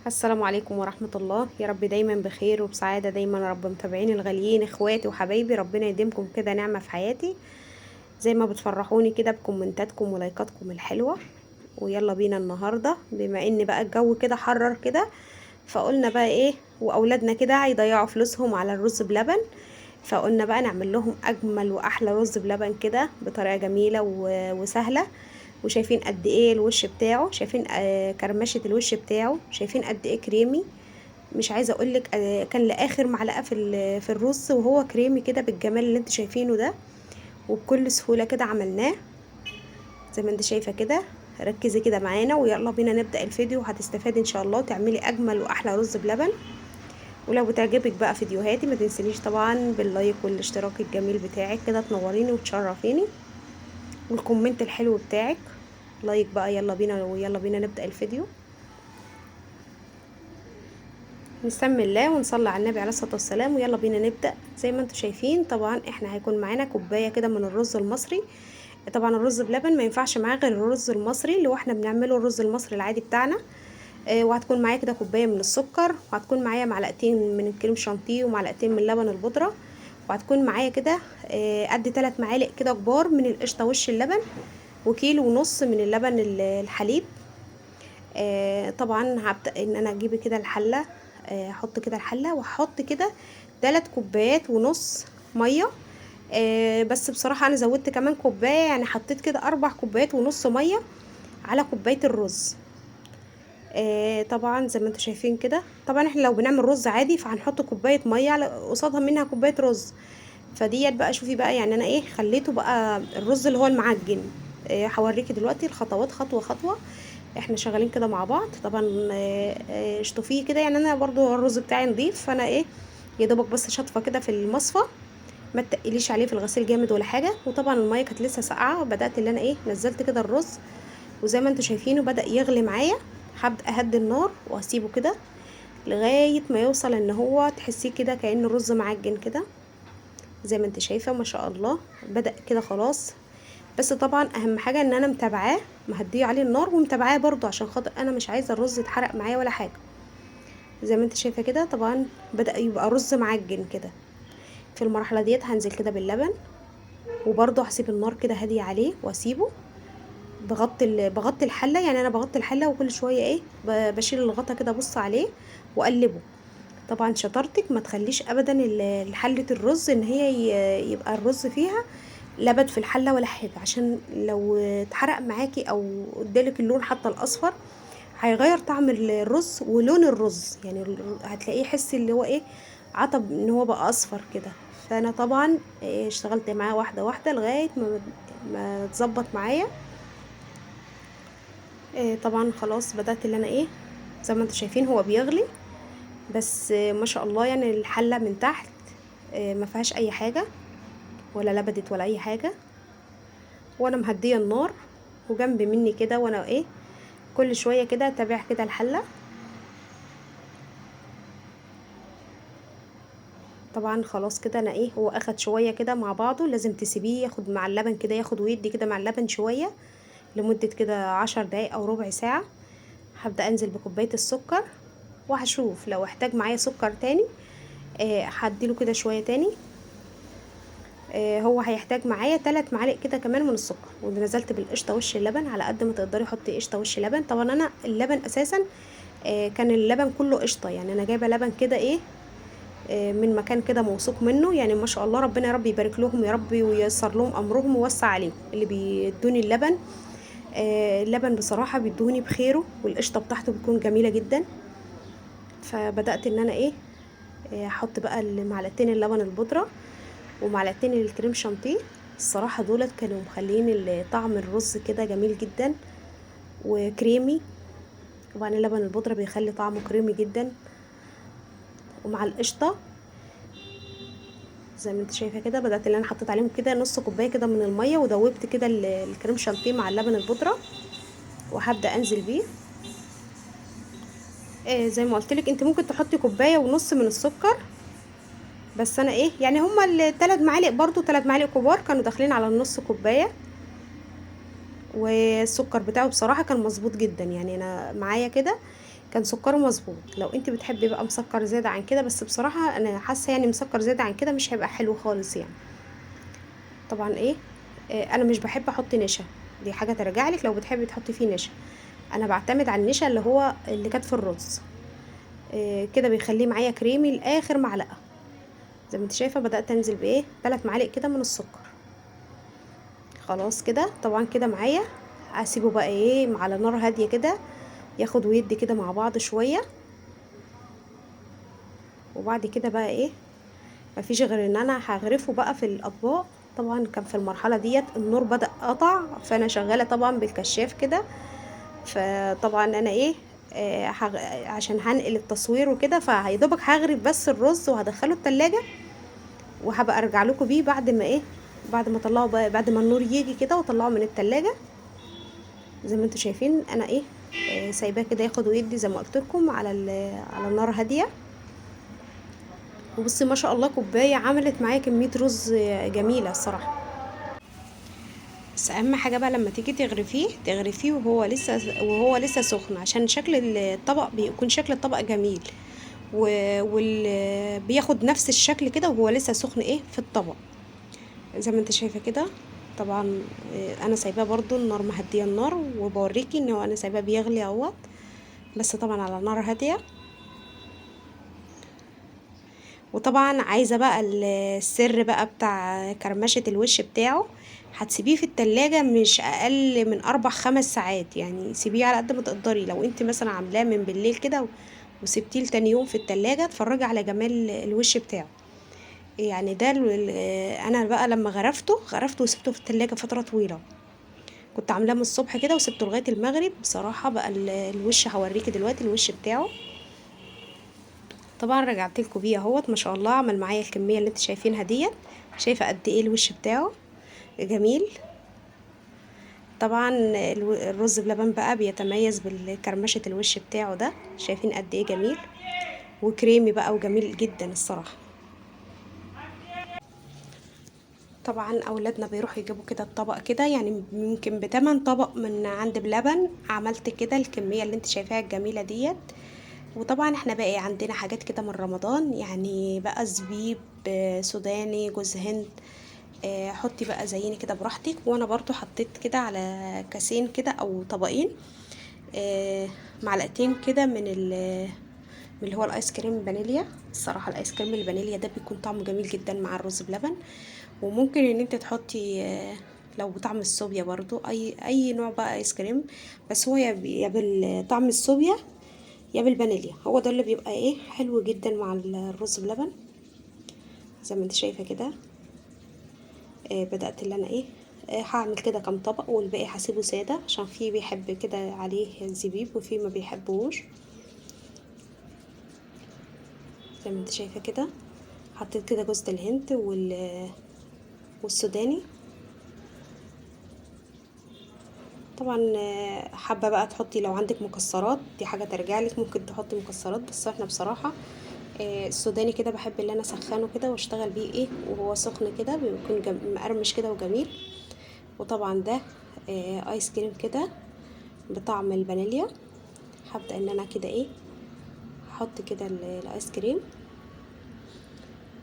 السلام عليكم ورحمة الله، يا رب دايما بخير وبسعادة دايما يا رب. متابعيني الغاليين اخواتي وحبايبي، ربنا يديمكم كده نعمة في حياتي زي ما بتفرحوني كده بكومنتاتكم ولايكاتكم الحلوة. ويلا بينا النهاردة، بما ان بقى الجو كده حرر كده، فقلنا بقى ايه، واولادنا كده هيضيعوا فلوسهم على الرز بلبن، فقلنا بقى نعمل لهم اجمل واحلى رز بلبن كده بطريقة جميلة وسهلة. وشايفين قد ايه الوش بتاعه، شايفين كرمشة الوش بتاعه، شايفين قد ايه كريمي. مش عايزه اقولك كان لاخر معلقه في الرز وهو كريمي كده بالجمال اللي انتوا شايفينه ده. وبكل سهوله كده عملناه زي ما انت شايفه كده. ركزي كده معانا ويلا بينا نبدا الفيديو، هتستفادي ان شاء الله وتعملي اجمل واحلى رز بلبن. ولو بتعجبك بقى فيديوهاتي ما تنسليش طبعا باللايك والاشتراك الجميل بتاعك كده، تنوريني وتشرفيني، والكومنت الحلو بتاعك. لايك بقى، يلا بينا ويلا بينا نبدا الفيديو. نسمي الله ونصلي على النبي عليه الصلاة والسلام ويلا بينا نبدأ. زي ما انتم شايفين طبعا احنا هيكون معانا كوباية كده من الرز المصري. طبعا الرز بلبن ما ينفعش معاه غير الرز المصري اللي هو احنا بنعمله الرز المصري العادي بتاعنا. وهتكون معايا كده كوباية من السكر، وهتكون معايا معلقتين من الكريم شانتيه ومعلقتين من لبن البودرة، وهتكون معايا كده قد 3 معالق كده كبار من القشطة وش اللبن، وكيلو ونص من اللبن الحليب. طبعا هبدأ ان انا اجيب كده الحلة، احط كده الحلة واحط كده 3 كوبايات ونص مية. بس بصراحة انا زودت كمان كوباية، يعني حطيت كده 4 كوبايات ونص مية على كوباية الرز. طبعا زي ما انتم شايفين كده، طبعا احنا لو بنعمل رز عادي فهنحط كوباية مية على قصادها منها كوباية رز. فديت بقى شوفي بقى، يعني انا ايه خليته بقى الرز اللي هو المعجن. هوريكي دلوقتي الخطوات خطوة خطوة، احنا شغالين كده مع بعض. طبعا اشطفيه كده، يعني انا برضو الرز بتاعي نضيف، فانا ايه يا دوبك بس شطفه كده في المصفى، ما تقليش عليه في الغسيل جامد ولا حاجه. وطبعا الميه كانت لسه ساقعه، بدات اللي انا ايه نزلت كده الرز، وزي ما انتم شايفينه بدا يغلي معايا. هبدا اهدي النار واسيبه كده لغايه ما يوصل ان هو تحسيه كده كأنه رز معجن كده. زي ما انت شايفه ما شاء الله بدا كده خلاص. بس طبعا اهم حاجه ان انا متابعاه، مهديه عليه النار ومتابعاه برضو عشان خاطر انا مش عايزه الرز يتحرق معايا ولا حاجه. زي ما انت شايفه كده طبعا بدأ يبقى رز معجن كده. في المرحله ديت هنزل كده باللبن، وبرضه هسيب النار كده هاديه عليه واسيبه. بغطي الحله، يعني انا بغطي الحله وكل شويه ايه بشيل الغطا كده ابص عليه واقلبه. طبعا شطارتك ما تخليش ابدا حله الرز ان هي يبقى الرز فيها لبد في الحله ولا حاجه، عشان لو اتحرق معاكي او ادالك اللون حتى الاصفر هيغير طعم الرز ولون الرز، يعني هتلاقيه يحس اللي هو ايه عطب ان هو بقى اصفر كده. فانا طبعا اشتغلت معاه واحده واحده لغايه ما تظبط معايا. طبعا خلاص بدات اللي انا ايه زي ما انتم شايفين هو بيغلي. بس ما شاء الله يعني الحله من تحت ما فيهاش اي حاجه ولا لبدت ولا اي حاجه. وانا مهديه النار وجنب مني كده، وانا ايه كل شويه كده اتابع كده الحله. طبعا خلاص كده انا ايه هو اخد شويه كده مع بعضه، لازم تسيبيه ياخد مع اللبن كده، ياخد ويدي كده مع اللبن شويه لمده كده 10 دقايق او ربع ساعه. هبدا انزل بكوبايه السكر، وهشوف لو احتاج معايا سكر تاني هديله كده شويه تاني. هو هيحتاج معايا 3 معالق كده كمان من السكر. ونزلت بالقشطه وش اللبن على قد ما تقدري حطي قشطه وش لبن. طبعا انا اللبن اساسا كان اللبن كله قشطه، يعني انا جايبه لبن كده ايه من مكان كده موثوق منه، يعني ما شاء الله ربنا يا رب يبارك لهم يا رب وييسر لهم امرهم ويوسع عليهم اللي بيدوني اللبن. اللبن بصراحه بيدوني بخيره، والقشطه بتاعته بتكون جميله جدا. فبدات ان انا ايه احط بقى معلقتين اللبن البودره ومعلقتين الكريم شانتيه. الصراحه دولت كانوا مخلين طعم الرز كده جميل جدا وكريمي. طبعا اللبن البودره بيخلي طعمه كريمي جدا، ومع القشطه زي ما انت شايفه كده بدات اللي انا حطيت عليهم كده نص كوبايه كده من الميه، ودوبت كده الكريم شانتيه مع اللبن البودره، وهبدا انزل بيه. زي ما قلت لك انت ممكن تحطي كوبايه ونص من السكر، بس انا ايه يعني هما ال3 معالق برضو 3 معالق كبار كانوا داخلين على النص كوبايه. والسكر بتاعه بصراحه كان مظبوط جدا، يعني انا معايا كده كان سكره مظبوط. لو انت بتحبي بقى مسكر زياده عن كده، بس بصراحه انا حاسه يعني مسكر زياده عن كده مش هيبقى حلو خالص يعني. طبعا ايه، انا مش بحب احط نشا، دي حاجه ترجع لك لو بتحبي تحطي فيه نشا. انا بعتمد على النشا اللي هو اللي كانت في الرز. كده بيخليه معايا كريمي لاخر معلقه. زي ما انت شايفه بدات انزل بايه 3 معالق كده من السكر. خلاص كده طبعا كده معايا. هسيبه بقى ايه على نار هاديه كده، ياخد ويدي كده مع بعض شويه. وبعد كده بقى ايه، مفيش غير ان انا هغرفه بقى في الاطباق. طبعا كان في المرحله ديت النور بدأ قطع، فانا شغاله طبعا بالكشاف كده. فطبعا انا ايه، عشان هنقل التصوير وكده، فهيدوبك هغرف بس الرز وهدخله التلاجة. وهبقى ارجع لكم بيه بعد ما ايه، بعد ما اطلعه بقى، بعد ما النور يجي كده واطلعه من التلاجة. زي ما انتم شايفين انا ايه، سايباه كده ياخد ويدي زي ما قلت لكم على على النار هاديه. وبصي ما شاء الله كوبايه عملت معايا كميه رز جميله الصراحه. بس اهم حاجه بقى لما تيجي تغرفيه وهو لسه سخن، عشان شكل الطبق بيكون شكل الطبق جميل. بياخد نفس الشكل كده وهو لسه سخن ايه في الطبق. زي ما انت شايفه كده. طبعا انا سايباه برضو النار مهديه النار، وبوريكي ان انا سايباه بيغلي اهوت. بس طبعا على نار هاديه. وطبعا عايزه بقى السر بقى بتاع كرمشه الوش بتاعه. هتسيبيه في التلاجة مش اقل من 4 5 ساعات، يعني سيبيه على قد ما تقدري. لو انت مثلا عاملاه من بالليل كده وسبتيه لتاني يوم في التلاجة، اتفرجي على جمال الوش بتاعه. يعني ده انا بقى لما غرفته وسبته في التلاجة فترة طويلة. كنت عاملاه من الصبح كده وسبته لغاية المغرب. بصراحة بقى الوش هوريكي دلوقتي الوش بتاعه. طبعا رجعت لكم بيه اهوت، ما شاء الله عمل معايا الكميه اللي انتوا شايفينها ديت. شايفه قد ايه الوش بتاعه جميل. طبعا الرز بلبن بقى بيتميز بالكرمشه الوش بتاعه ده. شايفين قد ايه جميل وكريمي بقى وجميل جدا الصراحه. طبعا اولادنا بيروحوا يجيبوا كده الطبق كده، يعني يمكن ب8 طبق من عند بلبن. عملت كده الكميه اللي انت شايفاها الجميله ديت. وطبعا احنا بقى عندنا حاجات كده من رمضان، يعني بقى زبيب، سوداني، جوز هند. حطي بقى زيني كده براحتك. وانا برضو حطيت كده على كاسين كده او طبقين معلقتين كده من اللي هو الايس كريم فانيليا. الصراحه الايس كريم الفانيليا ده بيكون طعمه جميل جدا مع الرز بلبن. وممكن ان انت تحطي لو بطعم الصوبيا برضو اي نوع بقى ايس كريم. بس هو يا بالطعم الصوبيا يا بالفانيليا، هو ده اللي بيبقى ايه حلو جدا مع الرز بلبن. زي ما انت شايفه كده. بدأت اللي انا ايه، هعمل كده كام طبق والباقي هسيبه ساده، عشان في بيحب كده عليه زبيب وفي ما بيحبوش. زي ما انت شايفه كده. حطيت كده جوز الهند والسوداني. طبعا حابه بقى تحطي لو عندك مكسرات، دي حاجه ترجع لك، ممكن تحطي مكسرات. بس احنا بصراحه السوداني كده بحب اللي انا اسخنه كده واشتغل بيه ايه وهو سخن كده، بيكون مقرمش كده وجميل. وطبعا ده ايس كريم كده بطعم الفانيليا. هبدأ ان انا كده ايه احط كده الايس كريم.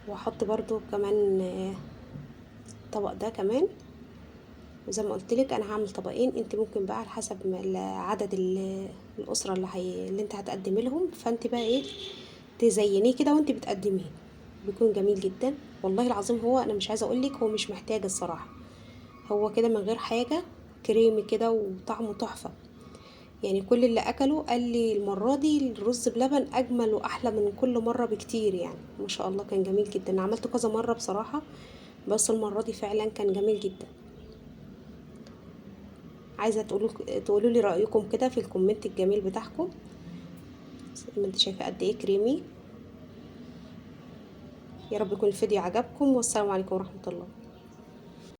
واحط برضو كمان طبق ده كمان. وزي ما قلت لك انا هعمل طبقين، انت ممكن بقى على حسب عدد الاسره اللي انت هتقدمي لهم، فانت بقى ايه تزينيه كده وانت بتقدميه. بيكون جميل جدا والله العظيم. هو انا مش عايزه اقول لك هو مش محتاج الصراحه، هو كده من غير حاجه كريمي كده وطعمه تحفه. يعني كل اللي اكله قال لي المره دي الرز بلبن اجمل واحلى من كل مره بكتير. يعني ما شاء الله كان جميل جدا. عملته كذا مره بصراحه، بس المره دي فعلا كان جميل جدا. عايزه تقولوا لي رايكم كده في الكومنت الجميل بتاعكم. زي ما انت شايفه قد ايه كريمي. يا رب يكون الفيديو عجبكم، والسلام عليكم ورحمه الله.